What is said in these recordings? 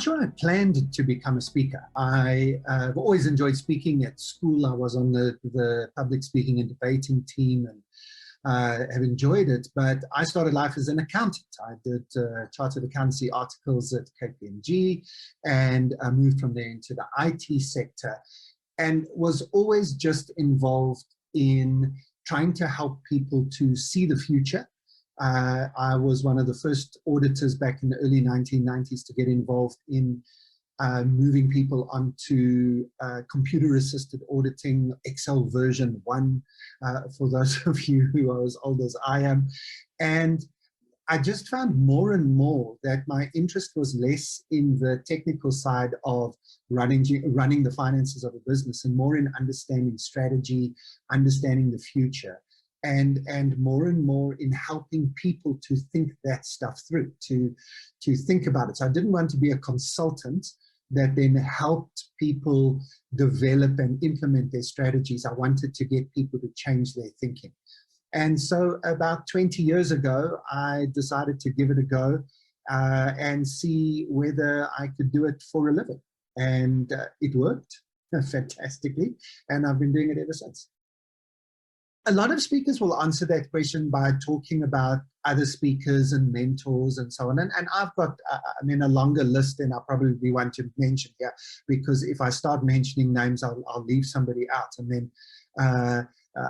sure I planned to become a speaker. I've always enjoyed speaking. At school, I was on the public speaking and debating team, and have enjoyed it. But I started life as an accountant. I did chartered accountancy articles at KPMG, and I moved from there into the IT sector, and was always just involved in trying to help people to see the future. I was one of the first auditors back in the early 1990s to get involved in moving people onto computer-assisted auditing, Excel version 1, for those of you who are as old as I am. And I just found more and more that my interest was less in the technical side of running the finances of a business, and more in understanding strategy, understanding the future, and more and more in helping people to think that stuff through, to think about it. So I didn't want to be a consultant that then helped people develop and implement their strategies. I wanted to get people to change their thinking. And so about 20 years ago, I decided to give it a go and see whether I could do it for a living. And it worked fantastically, and I've been doing it ever since. A lot of speakers will answer that question by talking about other speakers and mentors and so on. And I've got, a longer list than I probably want to mention here, because if I start mentioning names, I'll leave somebody out. And then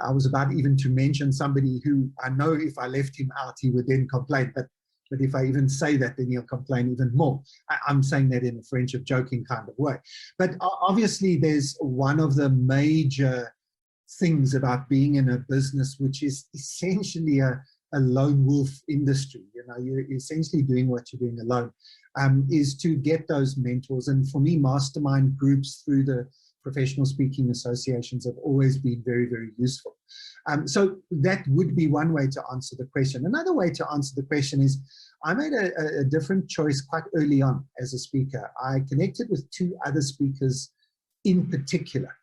I was about even to mention somebody who I know if I left him out, he would then complain. But if I even say that, then he'll complain even more. I'm saying that in a friendship joking kind of way. But obviously, there's one of the major things about being in a business, which is essentially a lone wolf industry. You know, you're essentially doing what you're doing alone, is to get those mentors. And for me, mastermind groups through the professional speaking associations have always been very, very useful. So that would be one way to answer the question. Another way to answer the question is, I made a different choice quite early on as a speaker. I connected with 2 other speakers in particular.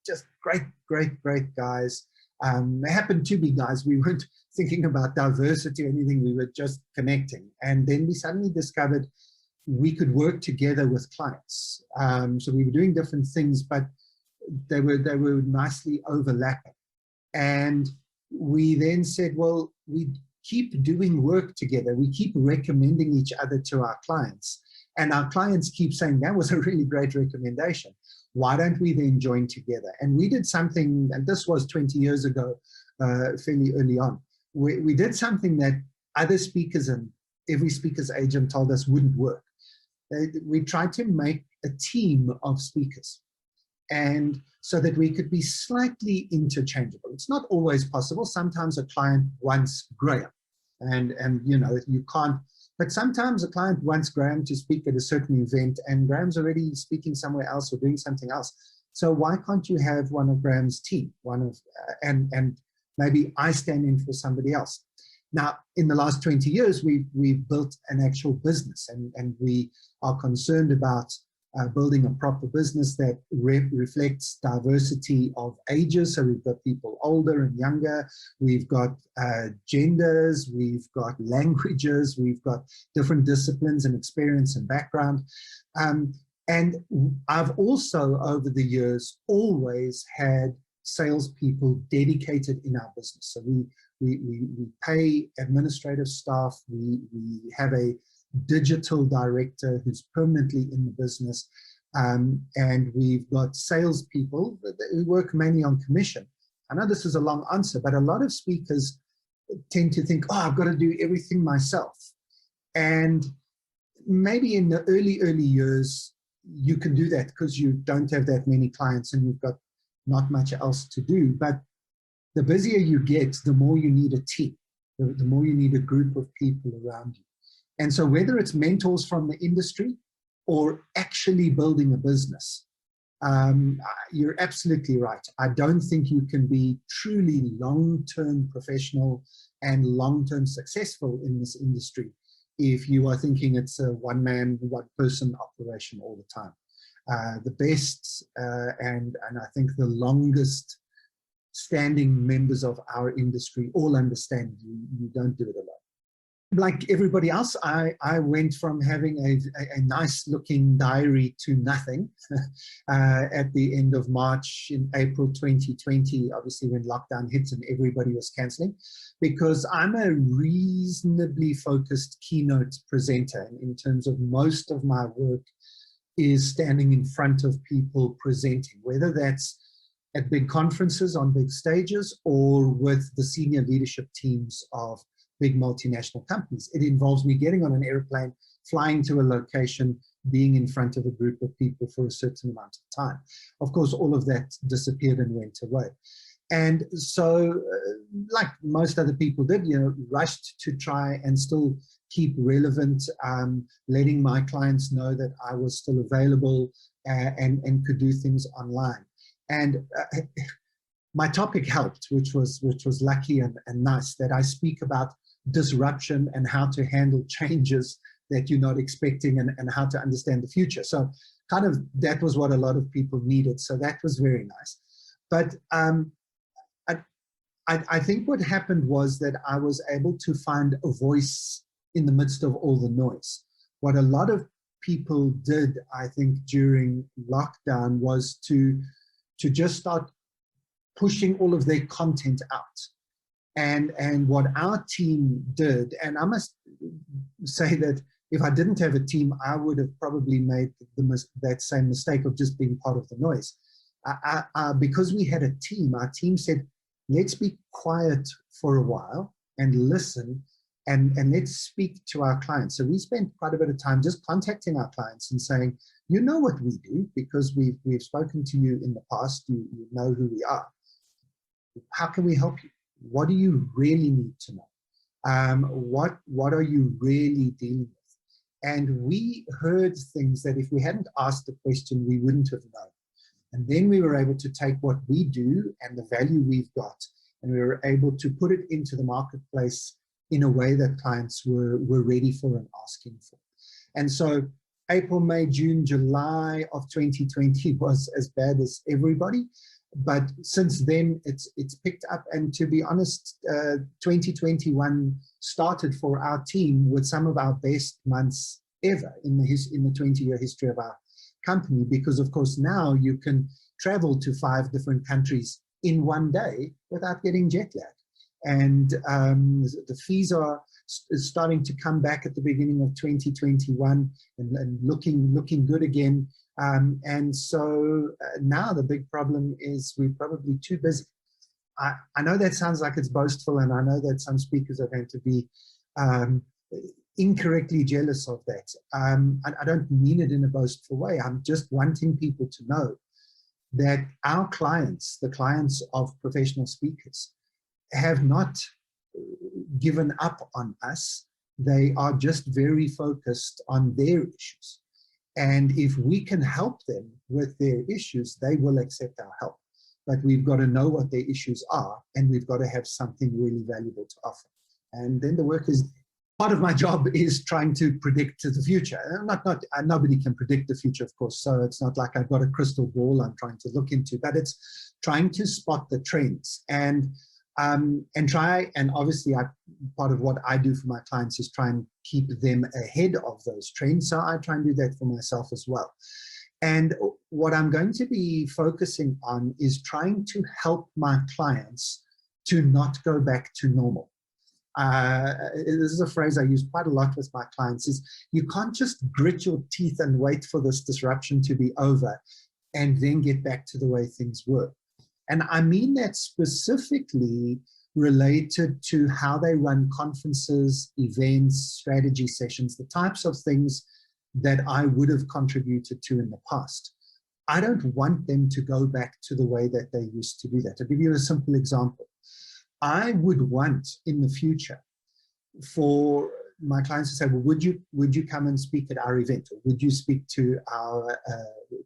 Just great guys. They happened to be guys. We weren't thinking about diversity or anything. We were just connecting. And then we suddenly discovered we could work together with clients. So we were doing different things, but they were nicely overlapping. And we then said, well, we keep doing work together. We keep recommending each other to our clients. And our clients keep saying, that was a really great recommendation. Why don't we then join together? And we did something, and this was 20 years ago, fairly early on. We did something that other speakers and every speaker's agent told us wouldn't work. We tried to make a team of speakers, and so that we could be slightly interchangeable. It's not always possible. Sometimes a client wants Graeme, and you know, you can't. But sometimes a client wants Graeme to speak at a certain event, and Graeme's already speaking somewhere else or doing something else. So why can't you have one of Graeme's team, and maybe I stand in for somebody else? Now, in the last 20 years, we've built an actual business, and we are concerned about building a proper business that reflects diversity of ages. So we've got people older and younger, we've got genders, we've got languages, we've got different disciplines and experience and background. And I've also, over the years, always had salespeople dedicated in our business. So we pay administrative staff, we have a digital director who's permanently in the business, and we've got salespeople who work mainly on commission. I know this is a long answer, but a lot of speakers tend to think, oh, I've got to do everything myself. And maybe in the early years, you can do that because you don't have that many clients and you've got not much else to do. But the busier you get, the more you need a team, the more you need a group of people around you. And so whether it's mentors from the industry or actually building a business, you're absolutely right. I don't think you can be truly long-term professional and long-term successful in this industry if you are thinking it's a one-man, one-person operation all the time. The best and I think the longest standing members of our industry all understand you don't do it alone. like everybody else, I went from having a nice looking diary to nothing at the end of March. In April 2020, obviously when lockdown hit and everybody was cancelling, because I'm a reasonably focused keynote presenter in terms of most of my work is standing in front of people presenting, whether that's at big conferences on big stages or with the senior leadership teams of big multinational companies. It involves me getting on an airplane, flying to a location, being in front of a group of people for a certain amount of time. Of course, all of that disappeared and went away. And so, like most other people did, rushed to try and still keep relevant, letting my clients know that I was still available and could do things online. And my topic helped, which was lucky and nice, that I speak about disruption and how to handle changes that you're not expecting and how to understand the future. So kind of that was what a lot of people needed. So that was very nice. But I think what happened was that I was able to find a voice in the midst of all the noise. What a lot of people did, I think, during lockdown was to just start pushing all of their content out. And what our team did, and I must say that if I didn't have a team, I would have probably made that same mistake of just being part of the noise. Because we had a team, our team said, let's be quiet for a while and listen, and let's speak to our clients. So we spent quite a bit of time just contacting our clients and saying, you know what we do, because we've spoken to you in the past, you know who we are. How can we help you? What do you really need to know? What are you really dealing with? And we heard things that if we hadn't asked the question, we wouldn't have known. And then we were able to take what we do and the value we've got, and we were able to put it into the marketplace in a way that clients were ready for and asking for. And so April, May, June, July of 2020 was as bad as everybody. But since then, it's picked up. And to be honest, 2021 started for our team with some of our best months ever in the 20-year history of our company, because of course now you can travel to 5 different countries in one day without getting jet lag. And the fees are starting to come back at the beginning of 2021 and looking good again. And so now the big problem is we're probably too busy. I know that sounds like it's boastful, and I know that some speakers are going to be incorrectly jealous of that. I don't mean it in a boastful way. I'm just wanting people to know that our clients, the clients of professional speakers, have not given up on us. They are just very focused on their issues. And if we can help them with their issues, they will accept our help. But we've got to know what their issues are, and we've got to have something really valuable to offer. And then the work is, part of my job is trying to predict the future. Nobody can predict the future, of course, so it's not like I've got a crystal ball I'm trying to look into, but it's trying to spot the trends and try, and obviously part of what I do for my clients is try and keep them ahead of those trends. So I try and do that for myself as well. And what I'm going to be focusing on is trying to help my clients to not go back to normal. This is a phrase I use quite a lot with my clients, is you can't just grit your teeth and wait for this disruption to be over and then get back to the way things were. And I mean that specifically related to how they run conferences, events, strategy sessions, the types of things that I would have contributed to in the past. I don't want them to go back to the way that they used to do that. I'll give you a simple example. I would want in the future for my clients to say, well, would you come and speak at our event? Or would you speak to our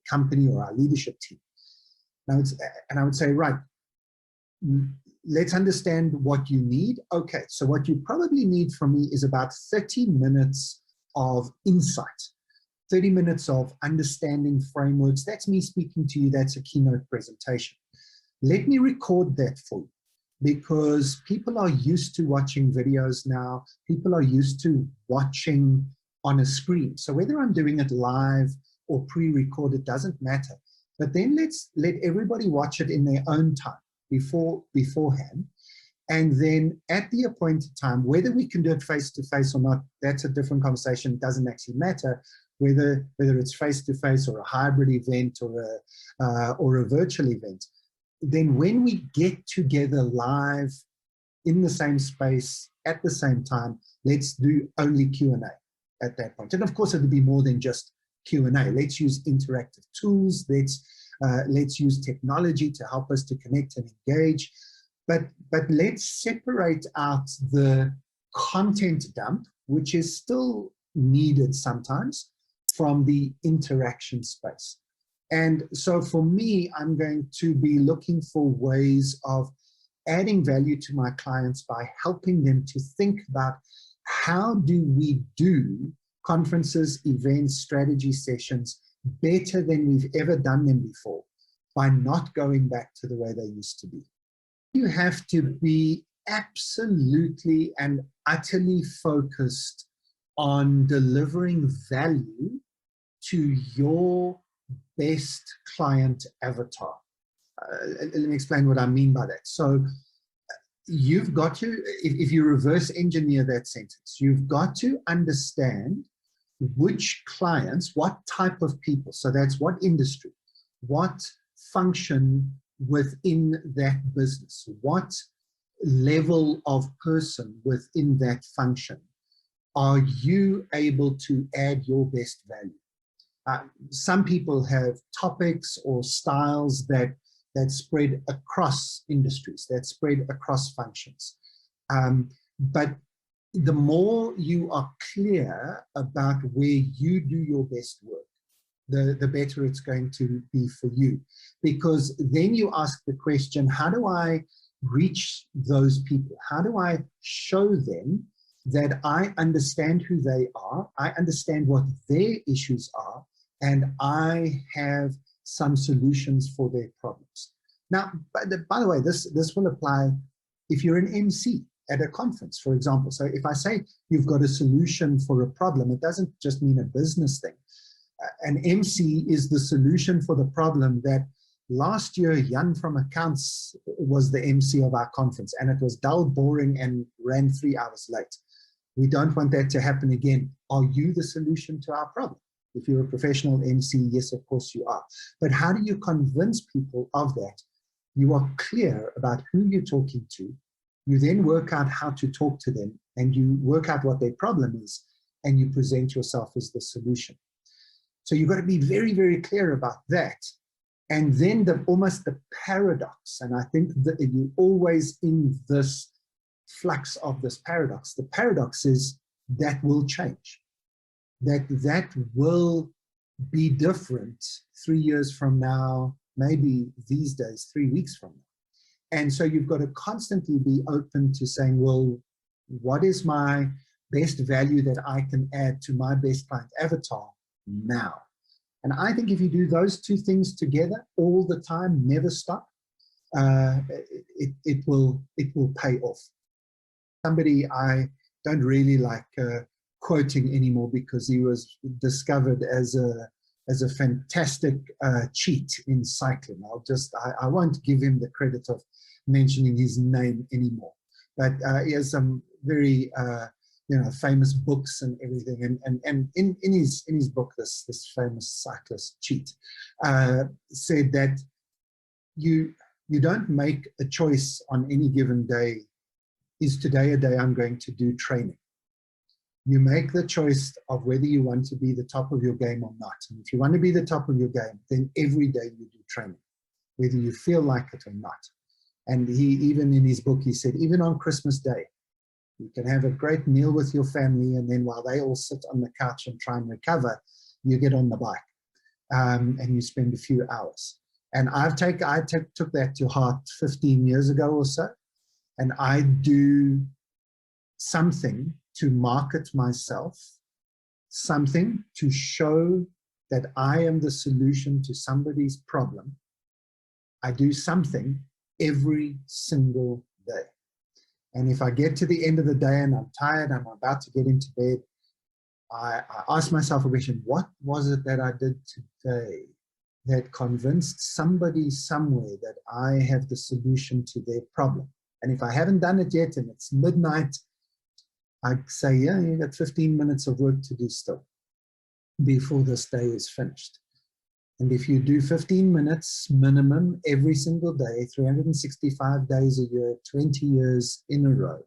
company or our leadership team? And I would say, right, let's understand what you need. Okay, so what you probably need from me is about 30 minutes of insight, 30 minutes of understanding frameworks. That's me speaking to you. That's a keynote presentation. Let me record that for you. because people are used to watching videos now. People are used to watching on a screen. So whether I'm doing it live or pre-recorded doesn't matter. But then let's let everybody watch it in their own time beforehand. And then at the appointed time, whether we can do it face-to-face or not, that's a different conversation. It doesn't actually matter whether it's face-to-face or a hybrid event or a virtual event. Then when we get together live in the same space at the same time, let's do only Q&A at that point. And of course, it'll be more than just Q&A. Let's use interactive tools. Let's use technology to help us to connect and engage. But let's separate out the content dump, which is still needed sometimes, from the interaction space. And so for me, I'm going to be looking for ways of adding value to my clients by helping them to think about how do we do conferences, events, strategy sessions better than we've ever done them before by not going back to the way they used to be. You have to be absolutely and utterly focused on delivering value to your best client avatar. Let me explain what I mean by that. So you've got to, if you reverse engineer that sentence, you've got to understand which clients, what type of people, so that's what industry, what function within that business, what level of person within that function are you able to add your best value. Some people have topics or styles that spread across industries, that spread across functions. But the more you are clear about where you do your best work, the better it's going to be for you. Because then you ask the question, how do I reach those people? How do I show them that I understand who they are, I understand what their issues are, and I have some solutions for their problems? Now, by the way, this will apply if you're an MC at a conference, for example. So if I say you've got a solution for a problem, it doesn't just mean a business thing. An MC is the solution for the problem that last year Jan from accounts was the MC of our conference, and it was dull, boring, and ran 3 hours late. We don't want that to happen again. Are you the solution to our problem? If you're a professional MC, yes, of course you are. But how do you convince people of that? You are clear about who you're talking to. You then work out how to talk to them, and you work out what their problem is, and you present yourself as the solution. So you've got to be very, very clear about that. And then almost the paradox, and I think that you're always in this flux of this paradox. The paradox is that will change. That will be different 3 years from now, maybe these days, 3 weeks from now. And so you've got to constantly be open to saying, well, what is my best value that I can add to my best client avatar now? And I think if you do those two things together all the time, never stop, it will pay off. Somebody I don't really like quoting anymore because he was discovered as a fantastic cheat in cycling. I won't give him the credit of mentioning his name anymore. But he has some very famous books and everything. And in his book, this famous cyclist cheat said that you don't make a choice on any given day. Is today a day I'm going to do training? You make the choice of whether you want to be the top of your game or not. And if you want to be the top of your game, then every day you do training, whether you feel like it or not. And even in his book, he said, even on Christmas Day, you can have a great meal with your family, and then while they all sit on the couch and try and recover, you get on the bike and you spend a few hours. And I took that to heart 15 years ago or so. And I do something to market myself, something to show that I am the solution to somebody's problem. I do something every single day. And if I get to the end of the day and I'm tired, I'm about to get into bed, I ask myself a question: what was it that I did today that convinced somebody somewhere that I have the solution to their problem? And if I haven't done it yet and it's midnight, I say, yeah, you've got 15 minutes of work to do still before this day is finished. And if you do 15 minutes minimum every single day, 365 days a year, 20 years in a row,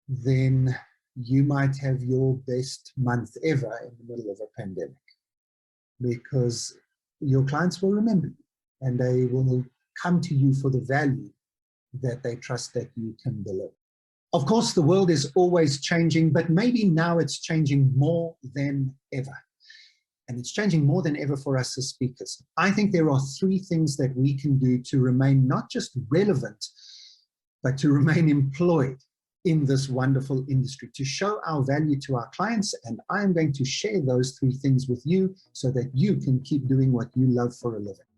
then you might have your best month ever in the middle of a pandemic, because your clients will remember you and they will come to you for the value that they trust that you can deliver. Of course, the world is always changing, but maybe now it's changing more than ever. And it's changing more than ever for us as speakers. I think there are 3 things that we can do to remain not just relevant, but to remain employed in this wonderful industry, to show our value to our clients. And I'm going to share those 3 things with you so that you can keep doing what you love for a living.